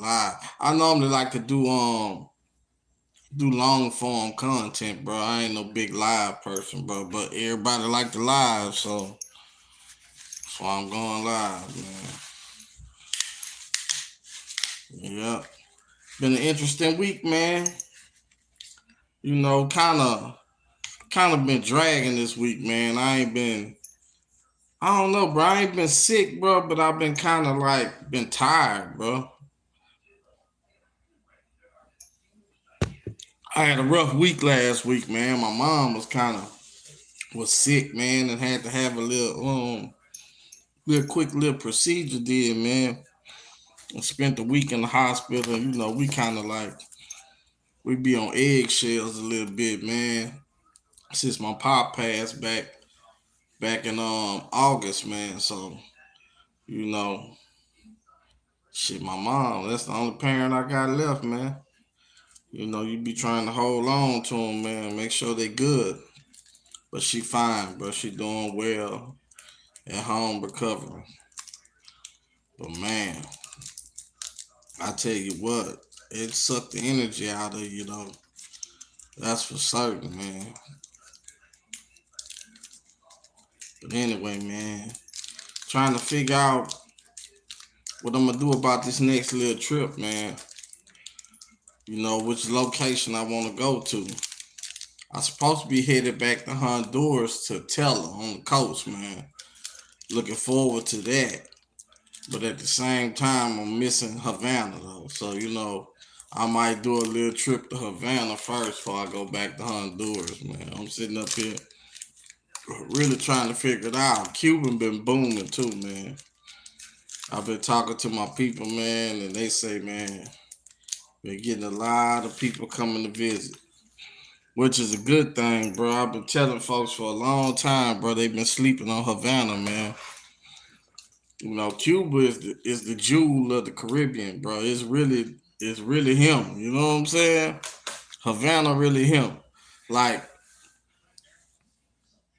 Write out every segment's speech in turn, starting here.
live. I normally like to do long form content, bro. I ain't no big live person, bro. But everybody like the live, so that's why I'm going live, man. Yep. Been an interesting week, man. You know, kind of been dragging this week, man. I don't know, bro. I ain't been sick, bro, but I've been kind of like been tired, bro. I had a rough week last week, man. My mom was sick, man, and had to have a little quick little procedure did, man. I spent the week in the hospital, and we kind of like we be on eggshells a little bit, man. Since my pop passed back in August, man. So you know, shit, my mom, that's the only parent I got left, man. You be trying to hold on to them, man. Make sure they good. But she fine, bro. She doing well at home recovering. But man, I tell you what, it sucked the energy out of you, though. That's for certain, man. But anyway, man, trying to figure out what I'm gonna do about this next little trip, man. Which location I want to go to. I supposed to be headed back to Honduras to Tella on the coast, man. Looking forward to that. But at the same time, I'm missing Havana though. So I might do a little trip to Havana first before I go back to Honduras, man. I'm sitting up here really trying to figure it out. Cuban been booming too, man. I've been talking to my people, man, and they say, man, we're getting a lot of people coming to visit, which is a good thing, bro. I've been telling folks for a long time, bro. They've been sleeping on Havana, man. Cuba is the jewel of the Caribbean, bro. It's really him. You know what I'm saying? Havana really him. Like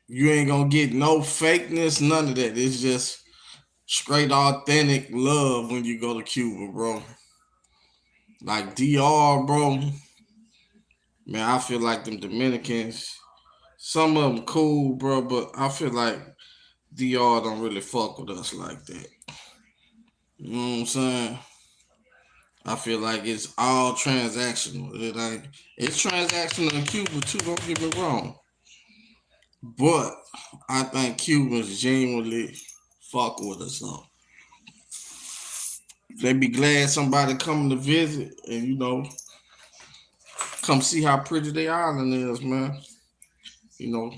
you ain't gonna get no fakeness, none of that. It's just straight authentic love when you go to Cuba, bro. Like DR, bro. Man, I feel like them Dominicans. Some of them cool, bro, but I feel like DR don't really fuck with us like that. You know what I'm saying? I feel like it's all transactional. It's transactional in Cuba too, don't get me wrong. But I think Cubans genuinely fuck with us though. They be glad somebody coming to visit and come see how pretty the island is, man. You know,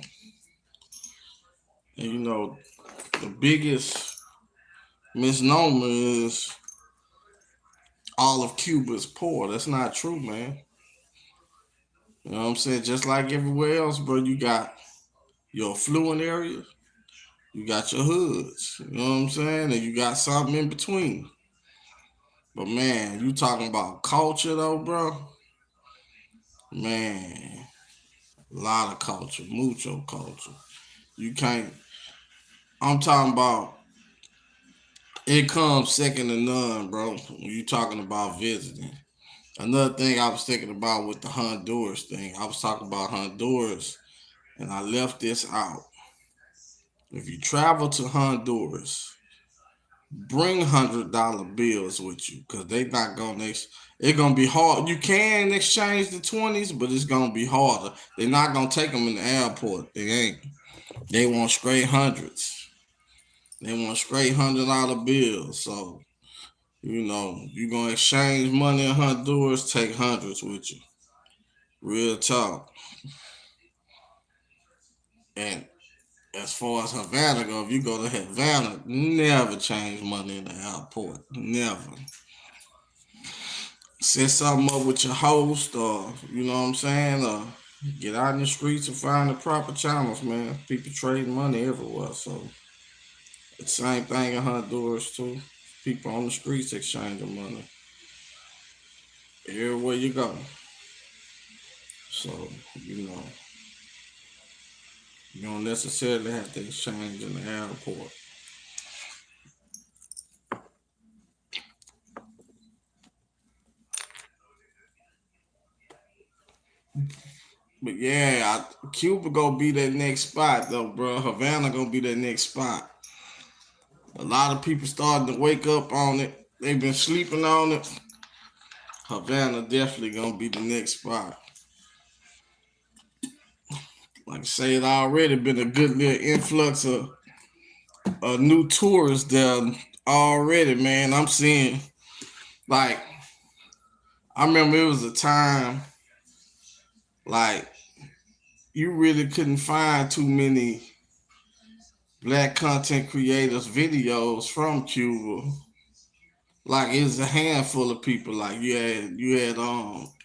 and the biggest misnomer is all of Cuba is poor. That's not true, man. You know what I'm saying? Just like everywhere else, bro, you got your affluent areas, you got your hoods. You know what I'm saying? And you got something in between. But man, you talking about culture though, bro? Man, a lot of culture, mucho culture. You can't. I'm talking about it comes second to none, bro. When you talking about visiting. Another thing I was thinking about with the Honduras thing, I was talking about Honduras, and I left this out. If you travel to Honduras, bring $100 bills with you, cause they not gonna. It's gonna be hard. You can exchange the 20s, but it's gonna be harder. They're not gonna take them in the airport. They ain't. They want straight hundreds. They want straight $100 bills. So you gonna exchange money in Honduras, take hundreds with you. Real talk. And as far as Havana go, if you go to Havana, never change money in the airport. Never. Set something up with your host, or you know what I'm saying, or get out in the streets and find the proper channels, man. People trading money everywhere, so the same thing in Honduras too. People on the streets exchanging money everywhere you go. So you know you don't necessarily have to exchange in the airport. But yeah, Cuba gonna be that next spot though, bro. Havana gonna be that next spot. A lot of people starting to wake up on it. They've been sleeping on it. Havana definitely gonna be the next spot. Like I say, it already been a good little influx of new tourists there already, man. I'm seeing like I remember it was a time like you really couldn't find too many black content creators videos from Cuba. Like it was a handful of people. Like you had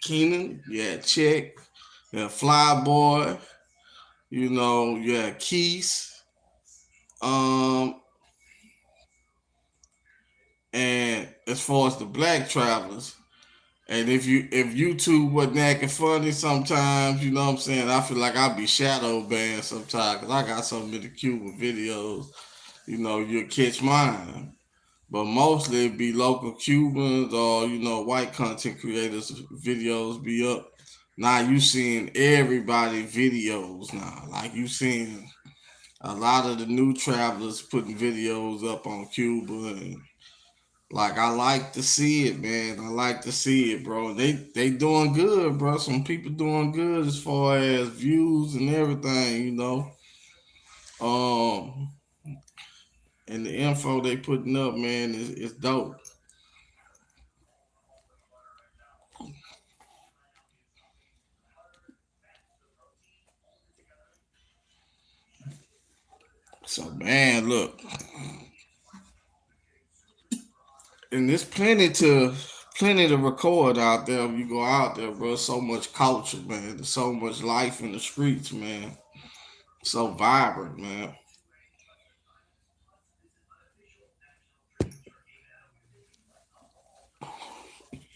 Keenan, you had Check, you had Flyboy, you had Keys. Um and as far as the black travelers, and if YouTube wasn't acting funny sometimes, you know what I'm saying, I feel like I'd be shadow banned sometimes because I got so many Cuban videos. You'll catch mine. But mostly it be local Cubans or white content creators videos be up. Now you seeing everybody videos now. Like you seeing a lot of the new travelers putting videos up on Cuba, and like I like to see it, man. I like to see it, bro. They doing good, bro. Some people doing good as far as views and everything. Um, and the info they putting up, man, is dope. So man, look, and there's plenty to record out there. If you go out there, bro, so much culture, man. There's so much life in the streets, man. So vibrant, man.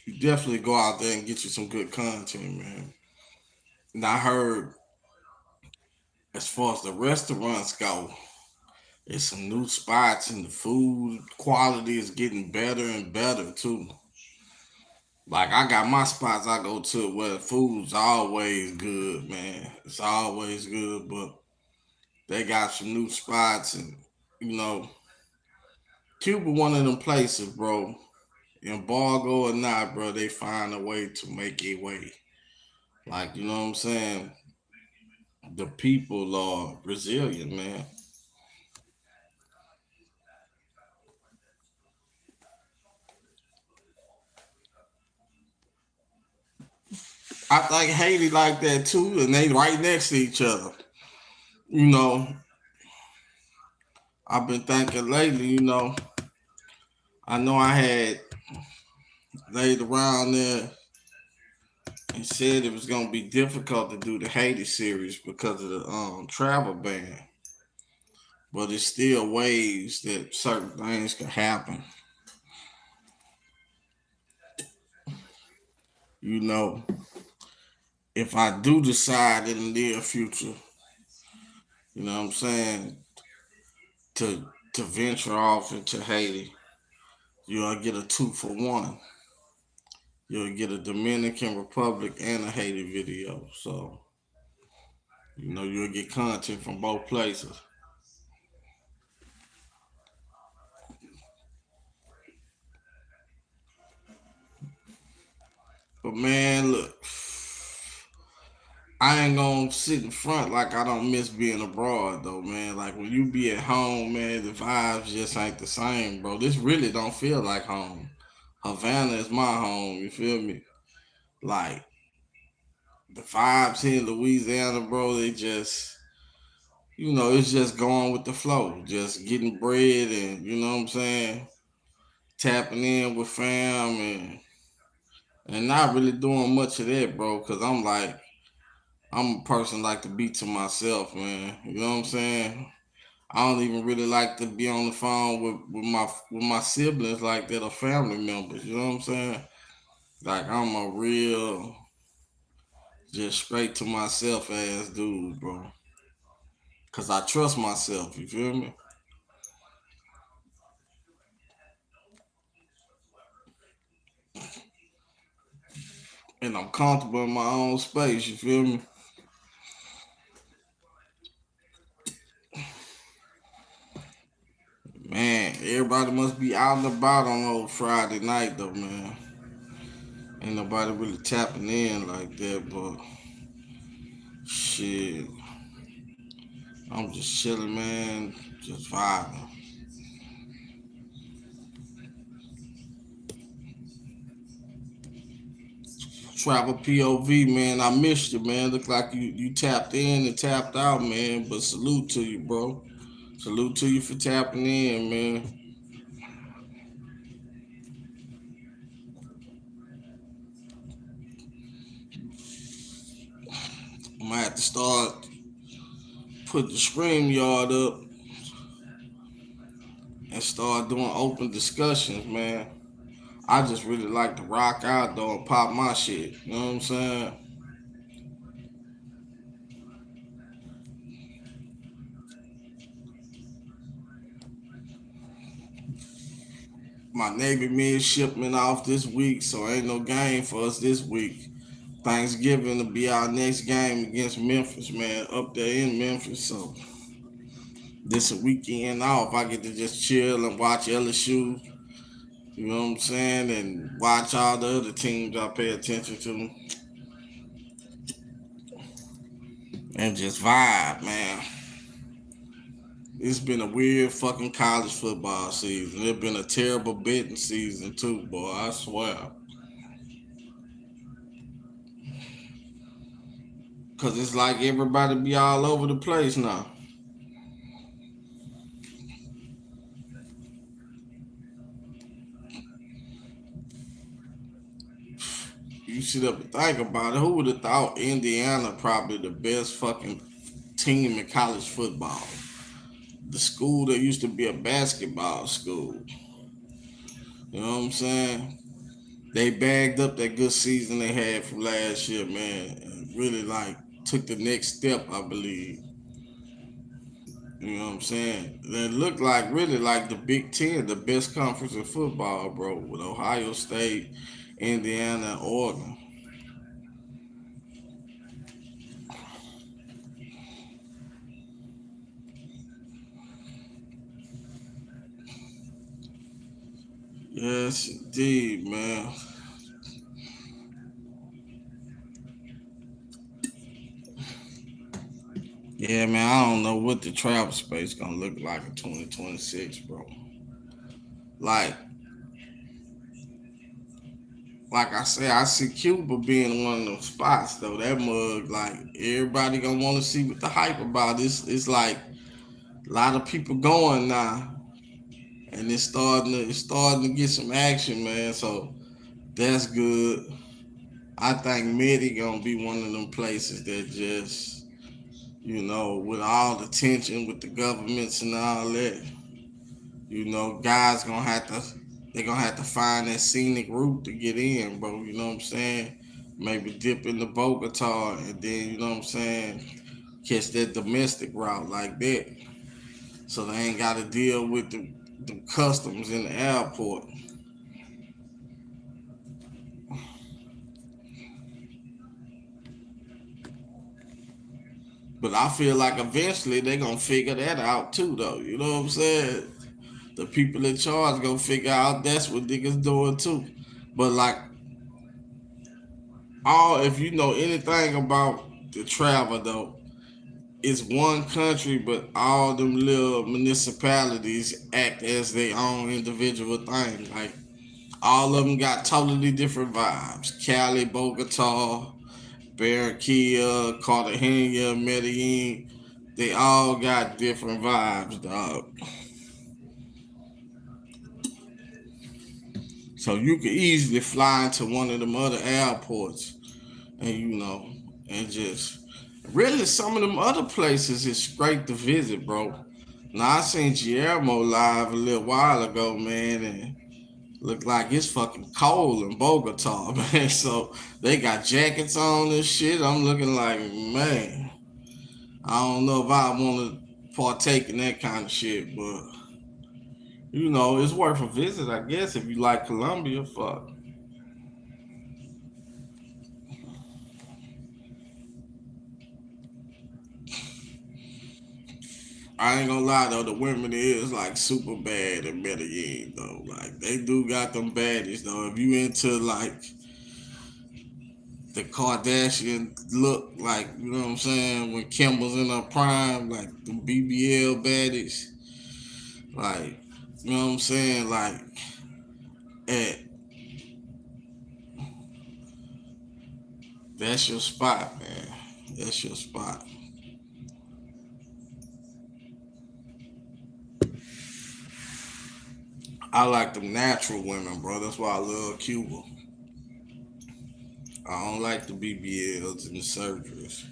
You definitely go out there and get you some good content, man. And I heard as far as the restaurants go, there's some new spots and the food quality is getting better and better too. Like I got my spots I go to where the food's always good, man. It's always good, but they got some new spots, and you know, Cuba one of them places, bro. Embargo or not, bro, they find a way to make it way. Like, you know what I'm saying? The people are resilient, man. I think Haiti like that too, and they right next to each other. You know, I've been thinking lately, I know I had laid around there and said it was gonna be difficult to do the Haiti series because of the travel ban. But it's still ways that certain things can happen. You know, if I do decide in the near future, you know what I'm saying, to venture off into Haiti, you'll get a 2 for 1. You'll get a Dominican Republic and a Haiti video. So, you'll get content from both places. But man, look, I ain't gonna sit in front like I don't miss being abroad though, man. Like when you be at home, man, the vibes just ain't the same, bro. This really don't feel like home. Havana is my home, you feel me? Like the vibes here in Louisiana, bro, they just it's just going with the flow. Just getting bread and you know what I'm saying? Tapping in with fam and not really doing much of that, bro, cause I'm a person like to be to myself, man. You know what I'm saying? I don't even really like to be on the phone with my siblings like that or family members. You know what I'm saying? Like I'm a real just straight to myself ass dude, bro. Cause I trust myself. You feel me? and I'm comfortable in my own space. You feel me? Man, everybody must be out and about on old Friday night though, man. Ain't nobody really tapping in like that, but shit, I'm just chilling, man. Just vibing. Travel POV, man. I missed you, man. Look like you tapped in and tapped out, man. But salute to you, bro. Salute to you for tapping in, man. I might have to start put the scream yard up and start doing open discussions, man. I just really like to rock out though and pop my shit. You know what I'm saying? My Navy midshipman off this week, so ain't no game for us this week. Thanksgiving will be our next game against Memphis, man. Up there in Memphis, so this a weekend off. I get to just chill and watch LSU. You know what I'm saying, and watch all the other teams I pay attention to, and just vibe, man. It's been a weird fucking college football season. It's been a terrible betting season too, boy. I swear. Cause it's like everybody be all over the place now. You sit up and think about it. Who would have thought Indiana probably the best fucking team in college football? The school that used to be a basketball school. You know what I'm saying? They bagged up that good season they had from last year, man, and really like took the next step, I believe. You know what I'm saying? They look like really like the Big Ten, the best conference in football, bro, with Ohio State, Indiana, and Oregon. Yes, indeed, man. Yeah, man. I don't know what the travel space gonna look like in 2026, bro. Like, like I say, I see Cuba being one of those spots though. That mug, like everybody gonna want to see what the hype about. It's like a lot of people going now, and it's starting to get some action, man. So that's good. I think Medi gonna be one of them places that just, with all the tension with the governments and all that, guys gonna have to they gonna have to find that scenic route to get in, bro. You know what I'm saying? Maybe dip in the Bogota and then you know what I'm saying, catch that domestic route like that. So they ain't gotta deal with the customs in the airport. But I feel like eventually they gonna figure that out too though. You know what I'm saying? The people in charge gonna figure out that's what niggas doing too. But like all if you know anything about the travel though, it's one country, but all them little municipalities act as their own individual thing. Like all of them got totally different vibes. Cali, Bogota, Barranquilla, Cartagena, Medellin. They all got different vibes, dog. So you could easily fly into one of them other airports and and just really some of them other places is great to visit, bro. Now I seen Guillermo live a little while ago, man, and looked like it's fucking cold in Bogota, man. So they got jackets on and shit. I'm looking like, man, I don't know if I want to partake in that kind of shit, but it's worth a visit, I guess, if you like Colombia. Fuck. I ain't gonna lie though, the women is like super bad in Medellin though. Like they do got them baddies though. If you into like the Kardashian look, like you know what I'm saying, when Kim was in her prime, like the BBL baddies, like you know what I'm saying, like at that's your spot, man. That's your spot. I like them natural women, bro. That's why I love Cuba. I don't like the BBLs and the surgeries.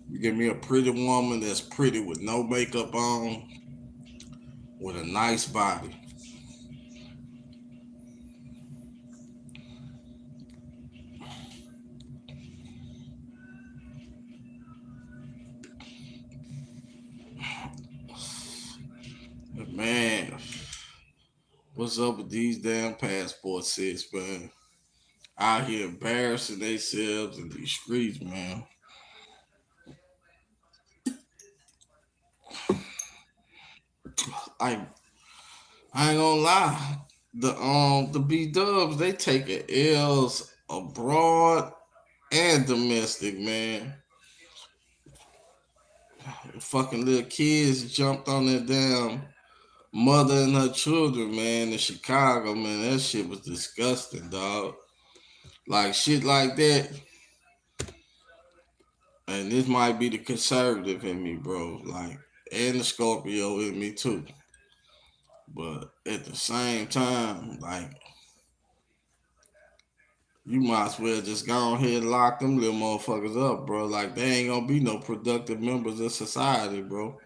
You give me a pretty woman that's pretty with no makeup on, with a nice body. But man, what's up with these damn passport sis, man? Out here embarrassing themselves in these streets, man. Like I ain't gonna lie, the B Dubs they taking L's abroad and domestic, man. Fucking little kids jumped on that damn mother and her children, man, in Chicago, man. That shit was disgusting, dog. Like shit like that. And this might be the conservative in me, bro. Like, and the Scorpio in me too. But at the same time, like, you might as well just go ahead and lock them little motherfuckers up, bro. Like, they ain't gonna be no productive members of society, bro.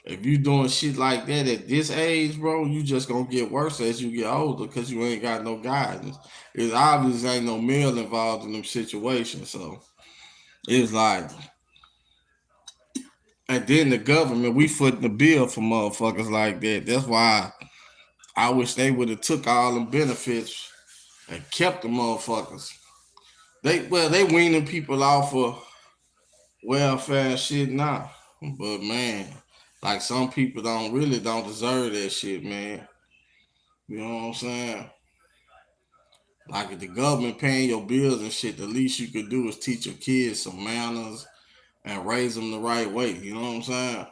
If you doing shit like that at this age, bro, you just gonna get worse as you get older because you ain't got no guidance. It's obvious ain't no male involved in them situations, so it's like, and then the government, we footing the bill for motherfuckers like that. That's why I wish they would have took all them benefits and kept the motherfuckers. They weaning people off of welfare and shit now. But man, like some people don't deserve that shit, man. You know what I'm saying? Like if the government paying your bills and shit, the least you could do is teach your kids some manners and raise them the right way. You know what I'm saying?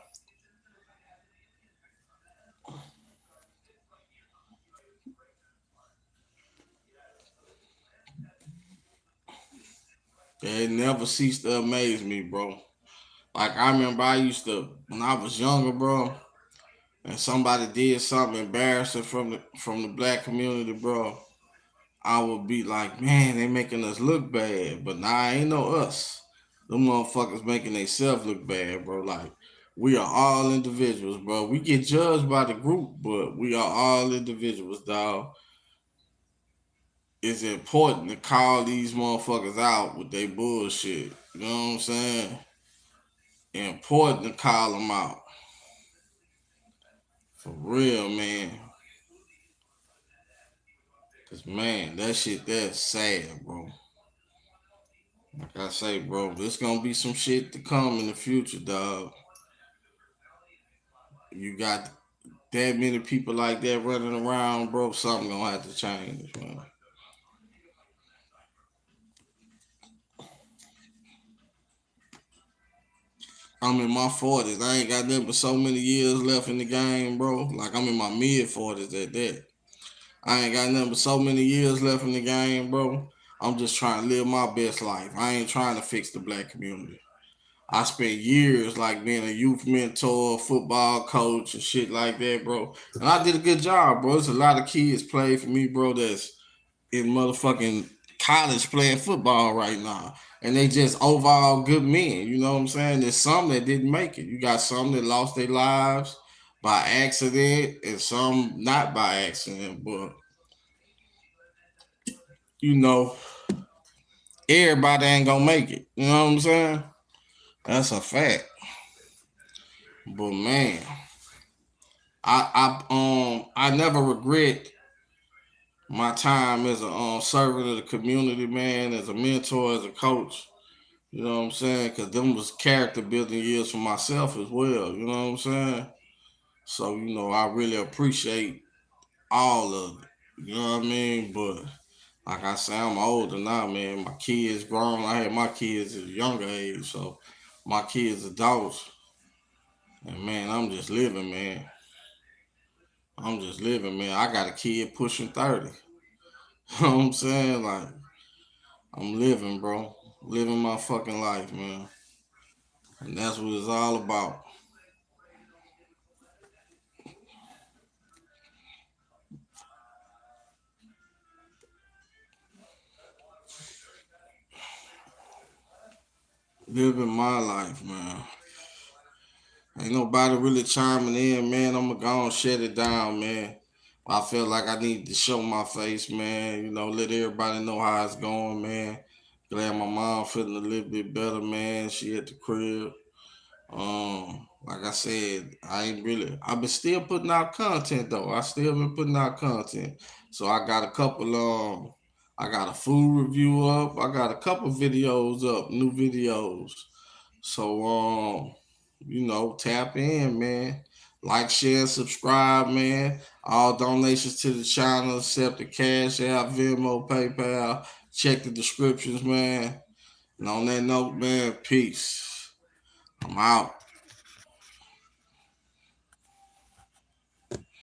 It never ceased to amaze me, bro. Like I remember I used to when I was younger, bro, and somebody did something embarrassing from the black community, bro. I would be like, man, they making us look bad, but nah, ain't no us. Them motherfuckers making themselves look bad, bro. Like we are all individuals, bro. We get judged by the group, but we are all individuals, dog. It's important to call these motherfuckers out with their bullshit. You know what I'm saying? Important to call them out. For real, man. Cause man, that shit that's sad, bro. Like I say, bro, there's gonna be some shit to come in the future, dog. You got that many people like that running around, bro. Something gonna have to change, man. I'm in my 40s. I ain't got nothing but so many years left in the game, bro. Like I'm in my mid 40s at that. I ain't got nothing but so many years left in the game, bro. I'm just trying to live my best life. I ain't trying to fix the black community. I spent years like being a youth mentor, football coach, and shit like that, bro. And I did a good job, bro. There's a lot of kids playing for me, bro, that's in motherfucking college playing football right now. And they just overall good men. You know what I'm saying? There's some that didn't make it. You got some that lost their lives by accident and some not by accident. But, you know, everybody ain't gonna make it. You know what I'm saying? That's a fact. But man, I never regret my time as a servant of the community, man, as a mentor, as a coach. You know what I'm saying? Because them was character building years for myself as well. You know what I'm saying? So, I really appreciate all of it. You know what I mean? But like I say, I'm older now, man. My kids grown. I had my kids at a younger age, so my kids adults. And man, I'm just living, man. I'm just living, man. I got a kid pushing 30. You know what I'm saying? Like, I'm living, bro. Living my fucking life, man. And that's what it's all about. Living my life, man. Ain't nobody really chiming in, man. I'm gonna go and shut it down, man. I feel like I need to show my face, man. Let everybody know how it's going, man. Glad my mom feeling a little bit better, man. She at the crib. Like I said, I've been still putting out content though. I still been putting out content. So I got a couple I got a food review up. I got a couple videos up, new videos. So tap in, man. Like, share, and subscribe, man. All donations to the channel, except the Cash App, Venmo, PayPal. Check the descriptions, man. And on that note, man, peace. I'm out.